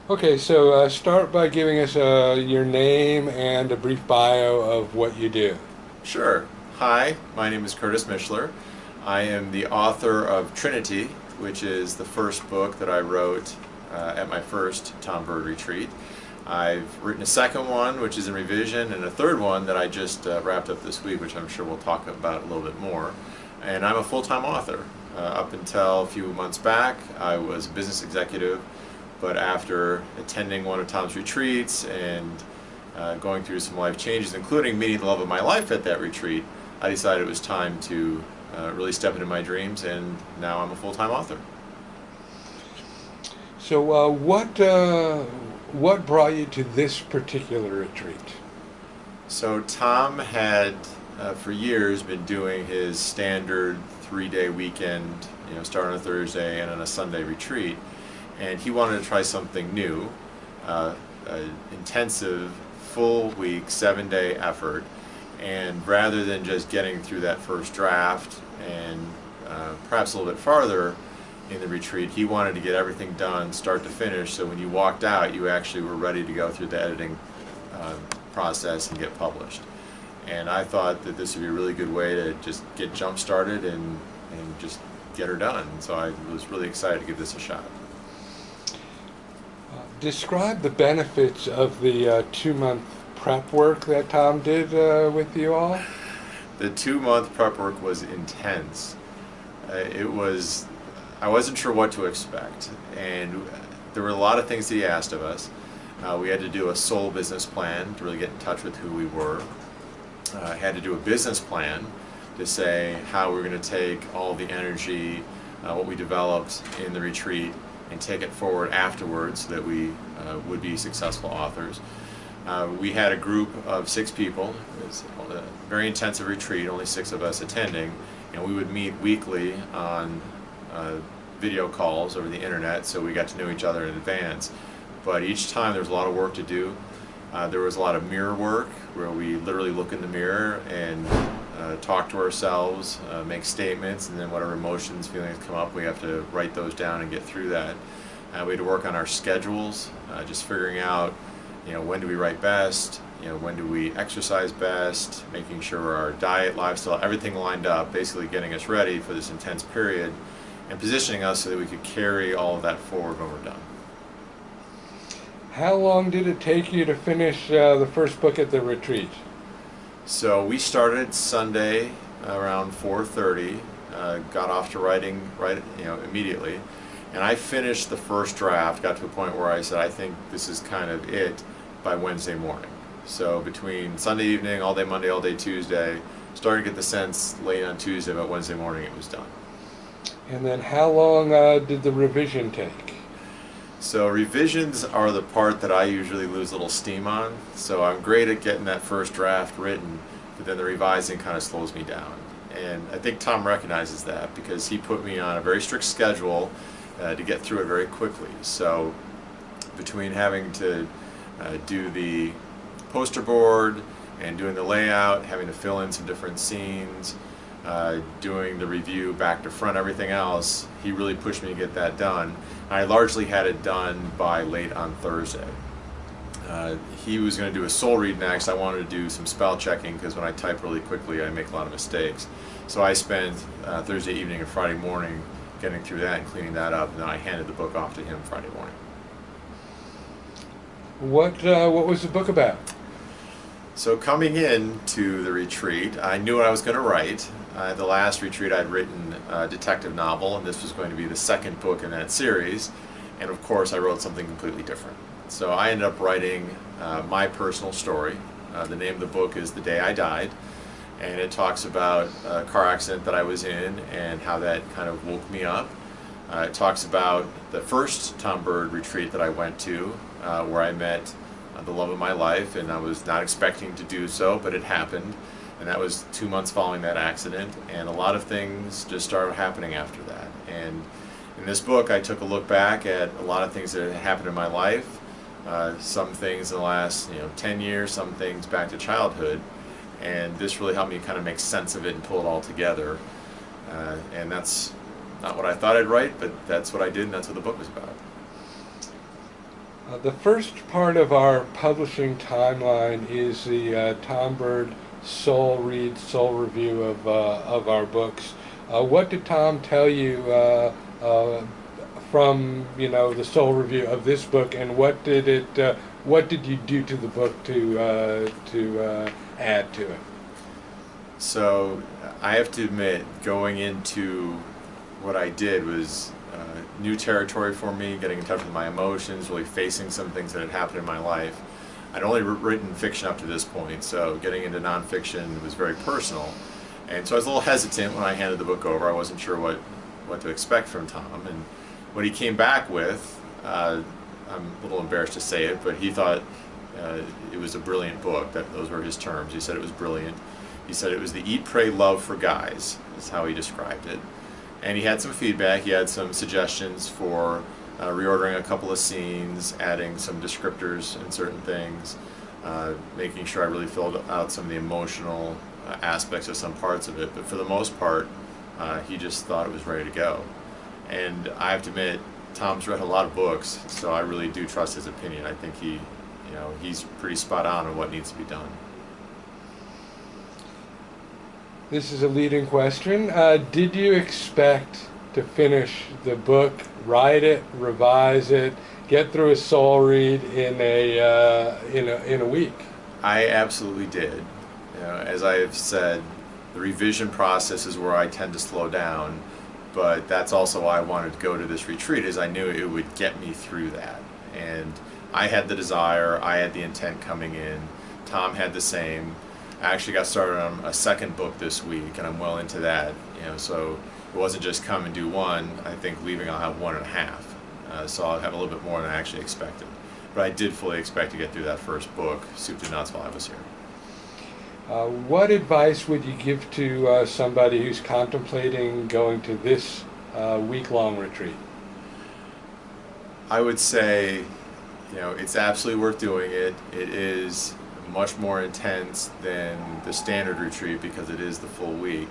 Okay, so start by giving us your name and a brief bio of what you do. Sure. Hi, my name is Curtis Mishler. I am the author of Trinity, which is the first book that I wrote at my first Tom Bird retreat. I've written a second one, which is in revision, and a third one that I just wrapped up this week, which I'm sure we'll talk about a little bit more. And I'm a full-time author. Up until a few months back, I was a business executive, but after attending one of Tom's retreats and going through some life changes, including meeting the love of my life at that retreat, I decided it was time to really step into my dreams, and now I'm a full-time author. So what brought you to this particular retreat? So Tom had, for years, been doing his standard 3-day weekend, start on a Thursday and on a Sunday retreat, and he wanted to try something new, an intensive, full week, 7-day effort. And rather than just getting through that first draft and perhaps a little bit farther in the retreat, he wanted to get everything done start to finish, so when you walked out you actually were ready to go through the editing process and get published. And I thought that this would be a really good way to just get jump started and just get her done. So I was really excited to give this a shot. Describe the benefits of the 2-month prep work that Tom did with you all. The 2-month prep work was intense. I wasn't sure what to expect, and there were a lot of things that he asked of us. We had to do a soul business plan to really get in touch with who we were. Had to do a business plan to say how we're going to take all the energy, what we developed in the retreat, and take it forward afterwards so that we would be successful authors. We had a group of 6 people. It was a very intensive retreat, only 6 of us attending, and we would meet weekly on video calls over the internet, so we got to know each other in advance. But each time there was a lot of work to do. There was a lot of mirror work where we literally look in the mirror and talk to ourselves, make statements, and then whatever emotions, feelings come up, we have to write those down and get through that. We had to work on our schedules, just figuring out, when do we write best, when do we exercise best, making sure our diet, lifestyle, everything lined up, basically getting us ready for this intense period and positioning us so that we could carry all of that forward when we're done. How long did it take you to finish the first book at the retreat? So we started Sunday around 4:30, got off to writing immediately, and I finished the first draft, got to a point where I said, I think this is kind of it, by Wednesday morning. So between Sunday evening, all day Monday, all day Tuesday, started to get the sense late on Tuesday, but Wednesday morning it was done. And then how long did the revision take? So revisions are the part that I usually lose a little steam on. So I'm great at getting that first draft written, but then the revising kind of slows me down. And I think Tom recognizes that because he put me on a very strict schedule to get through it very quickly. So between having to do the poster board and doing the layout, having to fill in some different scenes, doing the review back to front, everything else, he really pushed me to get that done. I largely had it done by late on Thursday. He was going to do a soul read next. I wanted to do some spell checking because when I type really quickly I make a lot of mistakes. So I spent Thursday evening and Friday morning getting through that and cleaning that up, and then I handed the book off to him Friday morning. What was the book about? So coming in to the retreat, I knew what I was going to write. The last retreat I'd written a detective novel, and this was going to be the second book in that series. And of course I wrote something completely different. So I ended up writing my personal story. The name of the book is The Day I Died, and it talks about a car accident that I was in and how that kind of woke me up. It talks about the first Tom Bird retreat that I went to, where I met the love of my life, and I was not expecting to do so, but it happened. And that was 2 months following that accident, and a lot of things just started happening after that. And in this book I took a look back at a lot of things that had happened in my life, some things in the last 10 years, some things back to childhood, and this really helped me kind of make sense of it and pull it all together. And that's not what I thought I'd write, but that's what I did, and that's what the book was about. The first part of our publishing timeline is the Tom Bird Soul Read, Soul Review of our books. What did Tom tell you from the Soul Review of this book, and what did you do to the book to add to it? So I have to admit, going into what I did was new territory for me, getting in touch with my emotions, really facing some things that had happened in my life. I'd only written fiction up to this point, so getting into nonfiction was very personal. And so I was a little hesitant when I handed the book over. I wasn't sure what to expect from Tom. And what he came back with, I'm a little embarrassed to say it, but he thought it was a brilliant book. Those were his terms. He said it was brilliant. He said it was the Eat, Pray, Love for guys, is how he described it. And he had some feedback. He had some suggestions for reordering a couple of scenes, adding some descriptors in certain things, making sure I really filled out some of the emotional aspects of some parts of it. But for the most part, he just thought it was ready to go. And I have to admit, Tom's read a lot of books, so I really do trust his opinion. I think he's pretty spot on what needs to be done. This is a leading question. Did you expect to finish the book, write it, revise it, get through a soul read in a week? I absolutely did. As I have said, the revision process is where I tend to slow down, but that's also why I wanted to go to this retreat, is I knew it would get me through that. And I had the desire, I had the intent coming in, Tom had the same. I actually got started on a second book this week, and I'm well into that. So it wasn't just come and do one. I think leaving I'll have 1.5. So I'll have a little bit more than I actually expected. But I did fully expect to get through that first book, soup to nuts, while I was here. What advice would you give to somebody who's contemplating going to this week-long retreat? I would say, it's absolutely worth doing it. It is much more intense than the standard retreat because it is the full week.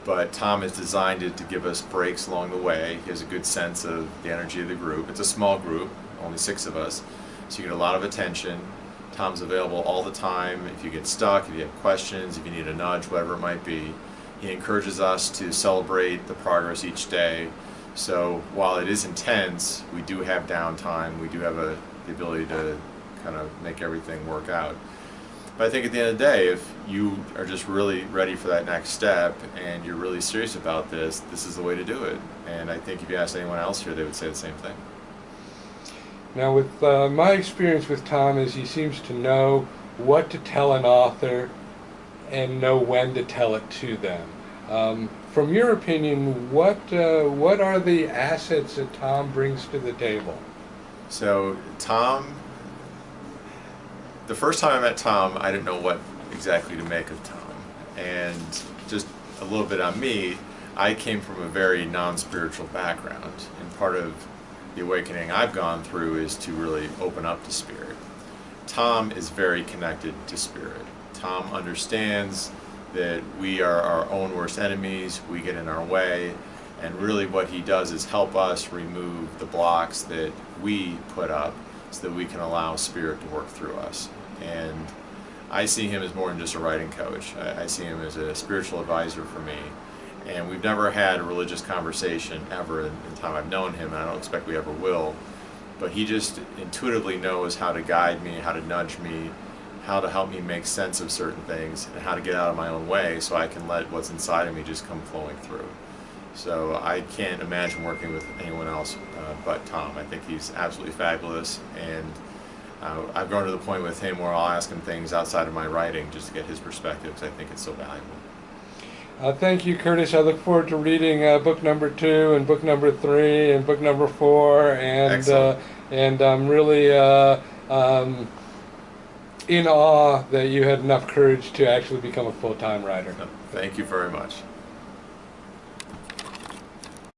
But Tom has designed it to give us breaks along the way. He has a good sense of the energy of the group. It's a small group, only 6 of us, so you get a lot of attention. Tom's available all the time. If you get stuck, if you have questions, if you need a nudge, whatever it might be. He encourages us to celebrate the progress each day. So while it is intense, we do have downtime. We do have the ability to kind of make everything work out. But I think at the end of the day, if you are just really ready for that next step and you're really serious about this is the way to do it. And I think if you ask anyone else here, they would say the same thing. Now, with my experience with Tom is he seems to know what to tell an author and know when to tell it to them. From your opinion, what are the assets that Tom brings to the table? So Tom, the first time I met Tom, I didn't know what exactly to make of Tom. And just a little bit on me, I came from a very non-spiritual background, and part of the awakening I've gone through is to really open up to spirit. Tom is very connected to spirit. Tom understands that we are our own worst enemies, we get in our way, and really what he does is help us remove the blocks that we put up so that we can allow spirit to work through us. And I see him as more than just a writing coach. I see him as a spiritual advisor for me. And we've never had a religious conversation ever in the time I've known him, and I don't expect we ever will. But he just intuitively knows how to guide me, how to nudge me, how to help me make sense of certain things, and how to get out of my own way so I can let what's inside of me just come flowing through. So I can't imagine working with anyone else but Tom. I think he's absolutely fabulous, and I've grown to the point with him where I'll ask him things outside of my writing just to get his perspective, because I think it's so valuable. Thank you, Curtis. I look forward to reading book number 2 and book number 3 and book number 4, and I'm really in awe that you had enough courage to actually become a full-time writer. Thank you very much.